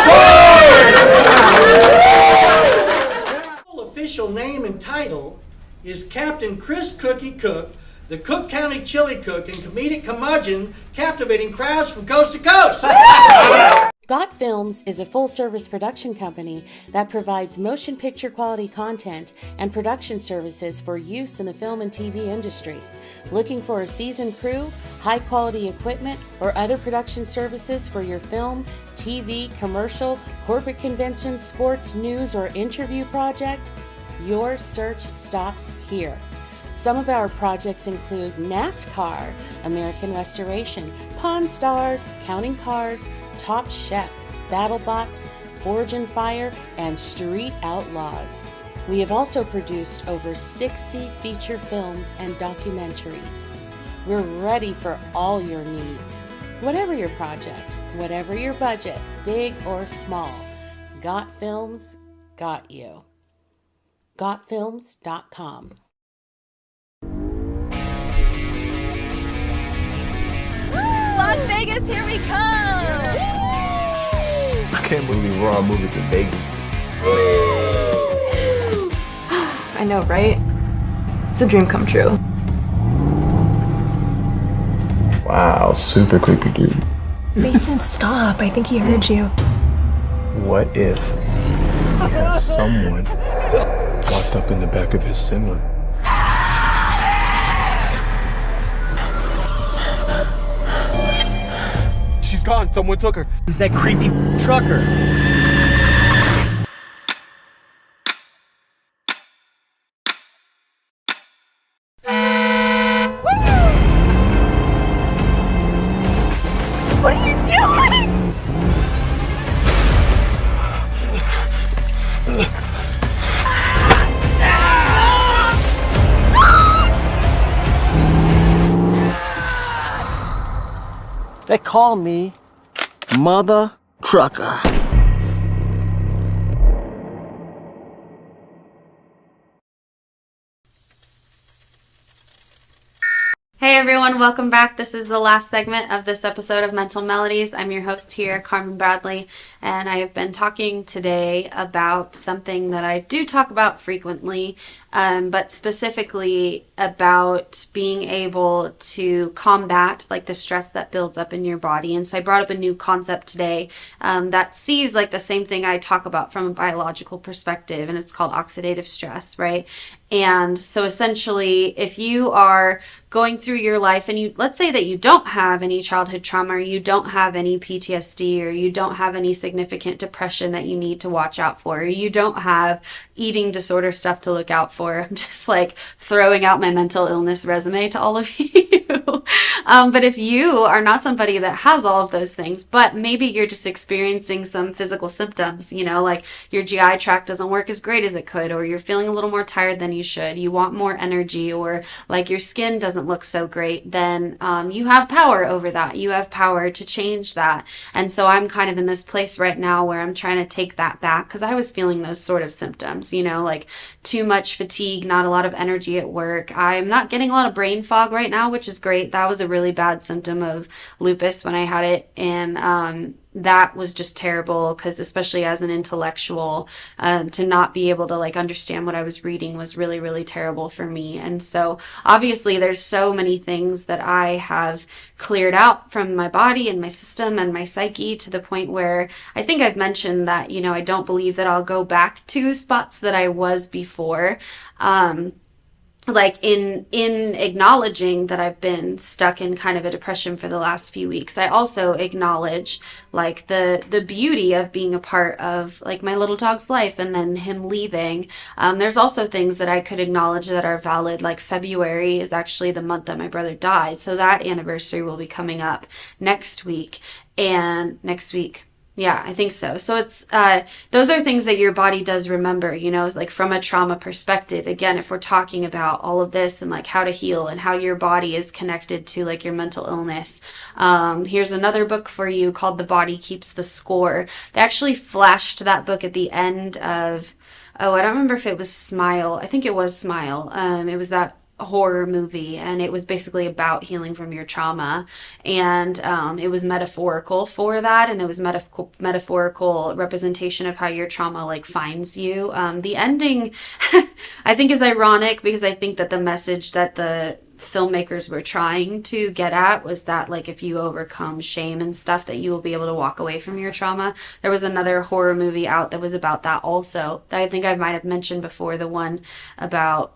porn! Official name and title is Captain Chris Cookie Cook, the Cook County Chili Cook and comedic curmudgeon, captivating crowds from coast to coast. Got Films is a full-service production company that provides motion picture quality content and production services for use in the film and TV industry. Looking for a seasoned crew, high-quality equipment, or other production services for your film, TV, commercial, corporate convention, sports, news, or interview project? Your search stops here. Some of our projects include NASCAR, American Restoration, Pawn Stars, Counting Cars, Top Chef, BattleBots, Forge and Fire, and Street Outlaws. We have also produced over 60 feature films and documentaries. We're ready for all your needs. Whatever your project, whatever your budget, big or small, Got Films got you. GotFilms.com. Las Vegas, here we come! I can't believe we're all moving to Vegas. I know, right? It's a dream come true. Wow, super creepy dude. Mason, stop. I think he heard you. What if someone walked up in the back of his semi? She's gone. Someone took her. Who's that creepy trucker? What are you doing? They call me Mother Trucker. Hey everyone, welcome back. This is the last segment of this episode of Mental Melodies. I'm your host here, Carmynn Bradley, and I have been talking today about something that I do talk about frequently, but specifically about being able to combat like the stress that builds up in your body. And so I brought up a new concept today that sees like the same thing I talk about from a biological perspective, and it's called oxidative stress, right? And so essentially, if you are going through your life and you, let's say that you don't have any childhood trauma, or you don't have any PTSD, or you don't have any significant depression that you need to watch out for, or you don't have eating disorder stuff to look out for. I'm just like throwing out my mental illness resume to all of you. But if you are not somebody that has all of those things, but maybe you're just experiencing some physical symptoms, you know, like your GI tract doesn't work as great as it could, or you're feeling a little more tired than you should, you want more energy, or like your skin doesn't look so great, then you have power over that. You have power to change that. And so I'm kind of in this place right now where I'm trying to take that back, because I was feeling those sort of symptoms, you know, like too much fatigue, not a lot of energy at work. I'm not getting a lot of brain fog right now, which is great. That was a really bad symptom of lupus when I had it, and that was just terrible, because especially as an intellectual, to not be able to like understand what I was reading was really, really terrible for me. And so obviously there's so many things that I have cleared out from my body and my system and my psyche, to the point where I think I've mentioned that, you know, I don't believe that I'll go back to spots that I was before. like in acknowledging that I've been stuck in kind of a depression for the last few weeks, I also acknowledge like the beauty of being a part of like my little dog's life and then him leaving. There's also things that I could acknowledge that are valid, like February is actually the month that my brother died, so that anniversary will be coming up next week. Yeah, I think so. So it's those are things that your body does remember, you know, it's like from a trauma perspective. Again, if we're talking about all of this and like how to heal and how your body is connected to like your mental illness. Here's another book for you called The Body Keeps the Score. They actually flashed that book at the end of, oh, I don't remember if it was Smile. I think it was Smile. It was that horror movie, and it was basically about healing from your trauma, and it was metaphorical for that, and it was metaphorical representation of how your trauma like finds you. The ending I think is ironic, because I think that the message that the filmmakers were trying to get at was that like if you overcome shame and stuff, that you will be able to walk away from your trauma. There was another horror movie out that was about that also, that I think I might have mentioned before, the one about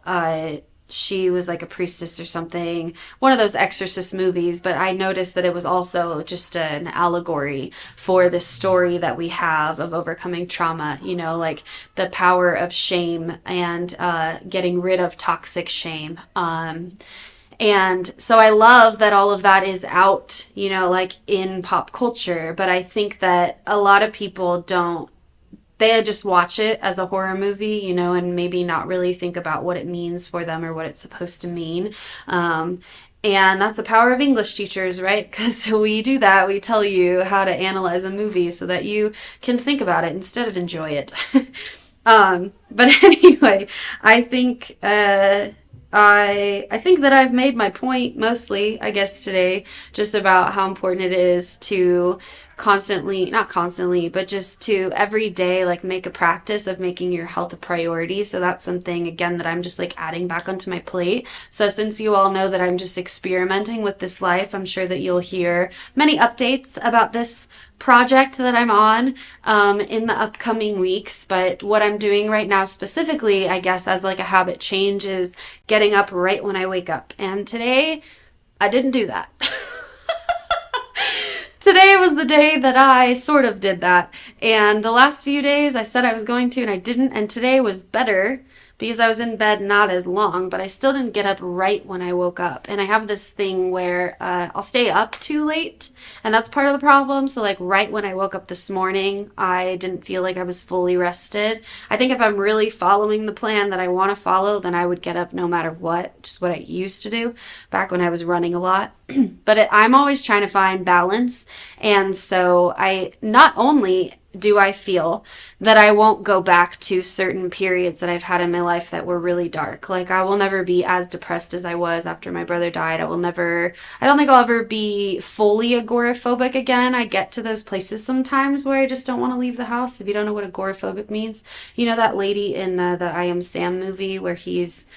she was like a priestess or something, one of those exorcist movies, but I noticed that it was also just an allegory for the story that we have of overcoming trauma, you know, like the power of shame and getting rid of toxic shame. And so I love that all of that is out, you know, like in pop culture, but I think that a lot of people don't, they just watch it as a horror movie, you know, and maybe not really think about what it means for them or what it's supposed to mean. And that's the power of English teachers, right? Because we do that. We tell you how to analyze a movie so that you can think about it instead of enjoy it. But anyway, I think I think that I've made my point mostly, I guess, today, just about how important it is to not constantly, but just to every day, like make a practice of making your health a priority. So that's something, again, that I'm just like adding back onto my plate. So since you all know that I'm just experimenting with this life, I'm sure that you'll hear many updates about this project that I'm on in the upcoming weeks. But what I'm doing right now specifically, I guess, as like a habit change, is getting up right when I wake up. And today I didn't do that. Today was the day that I sort of did that. And the last few days I said I was going to and I didn't. And today was better because I was in bed not as long, but I still didn't get up right when I woke up. And I have this thing where I'll stay up too late, and that's part of the problem. So like right when I woke up this morning, I didn't feel like I was fully rested. I think if I'm really following the plan that I want to follow, then I would get up no matter what, just what I used to do back when I was running a lot. But I'm always trying to find balance. And so I not only do I feel that I won't go back to certain periods that I've had in my life that were really dark. Like I will never be as depressed as I was after my brother died. I don't think I'll ever be fully agoraphobic again. I get to those places sometimes where I just don't want to leave the house. If you don't know what agoraphobic means, you know that lady in the I Am Sam movie where he's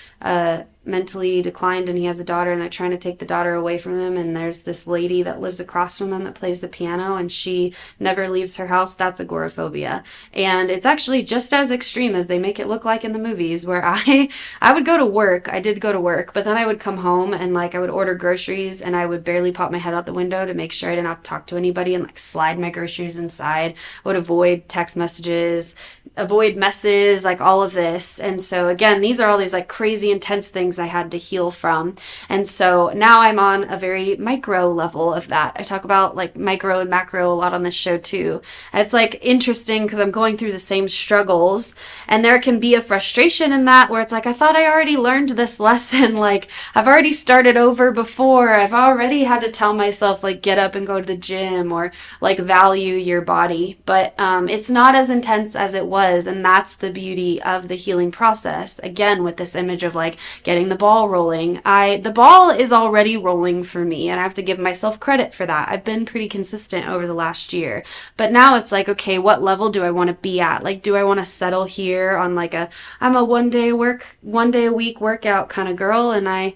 mentally declined and he has a daughter and they're trying to take the daughter away from him, and there's this lady that lives across from them that plays the piano and she never leaves her house. That's agoraphobia, and it's actually just as extreme as they make it look like in the movies, where I would go to work. I did go to work, but then I would come home and like I would order groceries and I would barely pop my head out the window to make sure I didn't have to talk to anybody and like slide my groceries inside. I would avoid text messages, avoid messes, like all of this. And so again, these are all these like crazy intense things I had to heal from. And so now I'm on a very micro level of that. I talk about like micro and macro a lot on this show too. And it's like interesting because I'm going through the same struggles, and there can be a frustration in that where it's like, I thought I already learned this lesson. Like I've already started over before. I've already had to tell myself like get up and go to the gym or like value your body. But it's not as intense as it was. And that's the beauty of the healing process. Again, with this image of like getting the ball rolling. The ball is already rolling for me, and I have to give myself credit for that. I've been pretty consistent over the last year. But now it's like, okay, what level do I want to be at? Like, do I want to settle here on like I'm a one day a week workout kind of girl, and I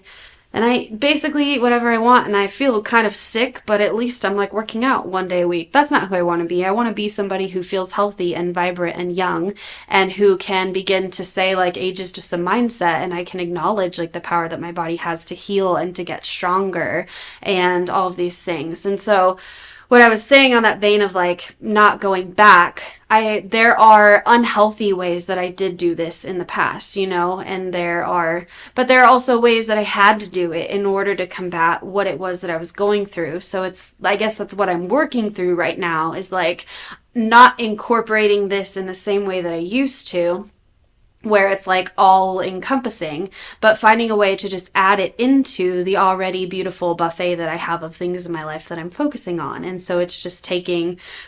And I basically eat whatever I want, and I feel kind of sick, but at least I'm like working out one day a week. That's not who I want to be. I want to be somebody who feels healthy and vibrant and young, and who can begin to say like age is just a mindset, and I can acknowledge like the power that my body has to heal and to get stronger and all of these things. And so what I was saying on that vein of like not going back, there are unhealthy ways that I did do this in the past, and there are also ways that I had to do it in order to combat what it was that I was going through. So I guess that's what I'm working through right now, is like not incorporating this in the same way that I used to, where it's like all encompassing, but finding a way to just add it into the already beautiful buffet that I have of things in my life that I'm focusing on. And so it's just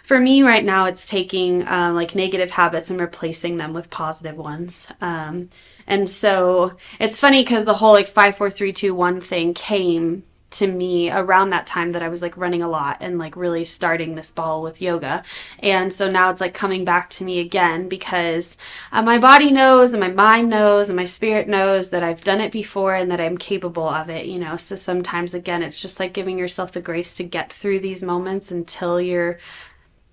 for me right now, it's taking like negative habits and replacing them with positive ones. And so it's funny because the whole like 5, 4, 3, 2, 1 thing came to me around that time that I was like running a lot and like really starting this ball with yoga. And so now it's like coming back to me again, because my body knows and my mind knows and my spirit knows that I've done it before and that I'm capable of it, So sometimes again, it's just like giving yourself the grace to get through these moments until you're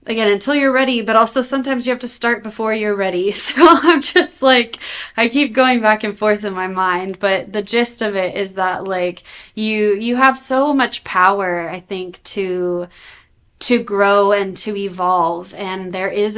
ready, but also sometimes you have to start before you're ready. So I'm just like, I keep going back and forth in my mind, but the gist of it is that like you have so much power, I think, to grow and to evolve. And there is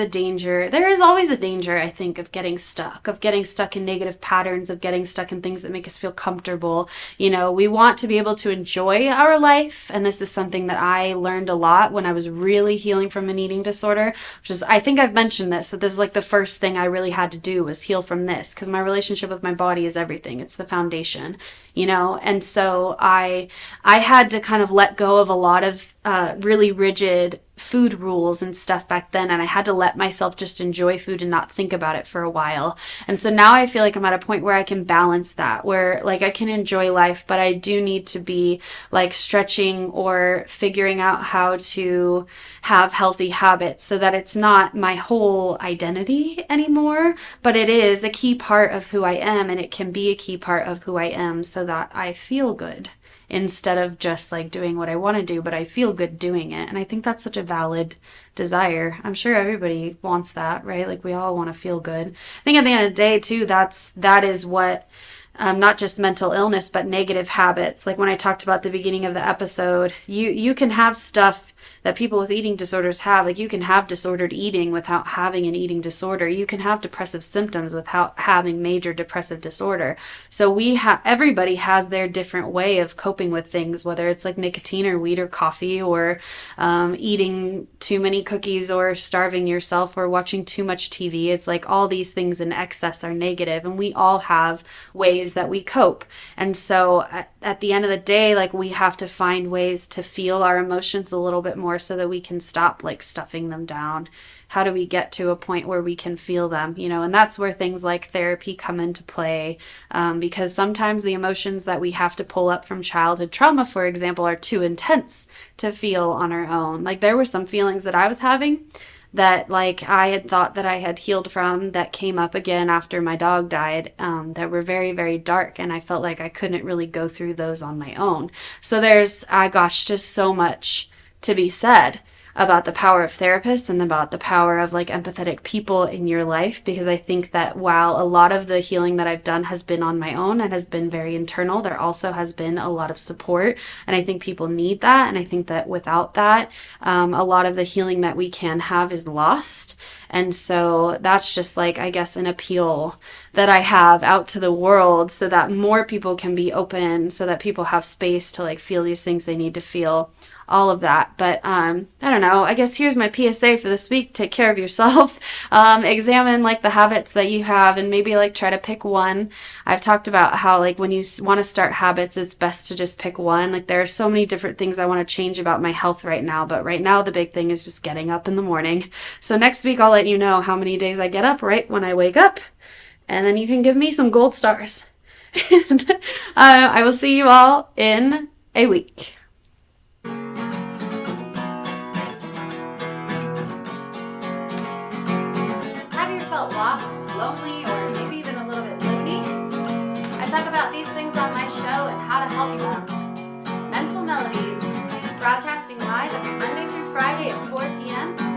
always a danger, I think, of getting stuck in negative patterns, of getting stuck in things that make us feel comfortable. We want to be able to enjoy our life. And this is something that I learned a lot when I was really healing from an eating disorder, which is, I think I've mentioned this, that this is like the first thing I really had to do was heal from this, because my relationship with my body is everything. It's the foundation, and so I had to kind of let go of a lot of really rigid food rules and stuff back then, and I had to let myself just enjoy food and not think about it for a while. And so now I feel like I'm at a point where I can balance that, where like I can enjoy life, but I do need to be like stretching or figuring out how to have healthy habits so that it's not my whole identity anymore, but it is a key part of who I am, and it can be a key part of who I am so that I feel good, instead of just like doing what I want to do, but I feel good doing it. And I think that's such a valid desire. I'm sure everybody wants that, right? Like we all want to feel good. I think at the end of the day too, that is what not just mental illness, but negative habits. Like when I talked about the beginning of the episode, you can have stuff that people with eating disorders have. Like you can have disordered eating without having an eating disorder. You can have depressive symptoms without having major depressive disorder. So everybody has their different way of coping with things, whether it's like nicotine or weed or coffee or eating too many cookies or starving yourself or watching too much TV. It's like all these things in excess are negative, and we all have ways that we cope. And so at the end of the day, like we have to find ways to feel our emotions a little bit more so that we can stop like stuffing them down. How do we get to a point where we can feel them, and that's where things like therapy come into play, because sometimes the emotions that we have to pull up from childhood trauma, for example, are too intense to feel on our own. Like there were some feelings that I was having that like I had thought that I had healed from that came up again after my dog died, that were very, very dark, and I felt like I couldn't really go through those on my own. So there's, just so much to be said about the power of therapists and about the power of like empathetic people in your life, because I think that while a lot of the healing that I've done has been on my own and has been very internal, there also has been a lot of support, and I think people need that. And I think that without that, a lot of the healing that we can have is lost. And so that's just like, I guess, an appeal that I have out to the world so that more people can be open, so that people have space to like feel these things they need to feel, all of that. But I don't know, I guess here's my PSA for this week. Take care of yourself. Examine like the habits that you have, and maybe like try to pick one. I've talked about how like when you want to start habits, it's best to just pick one. Like there are so many different things I want to change about my health right now, but right now the big thing is just getting up in the morning. So next week I'll let you know how many days I get up right when I wake up, and then you can give me some gold stars. I will see you all in a week. Lost, lonely, or maybe even a little bit loony? I talk about these things on my show and how to how to help them. Mental Melodies, broadcasting live every Monday through Friday at 4 p.m.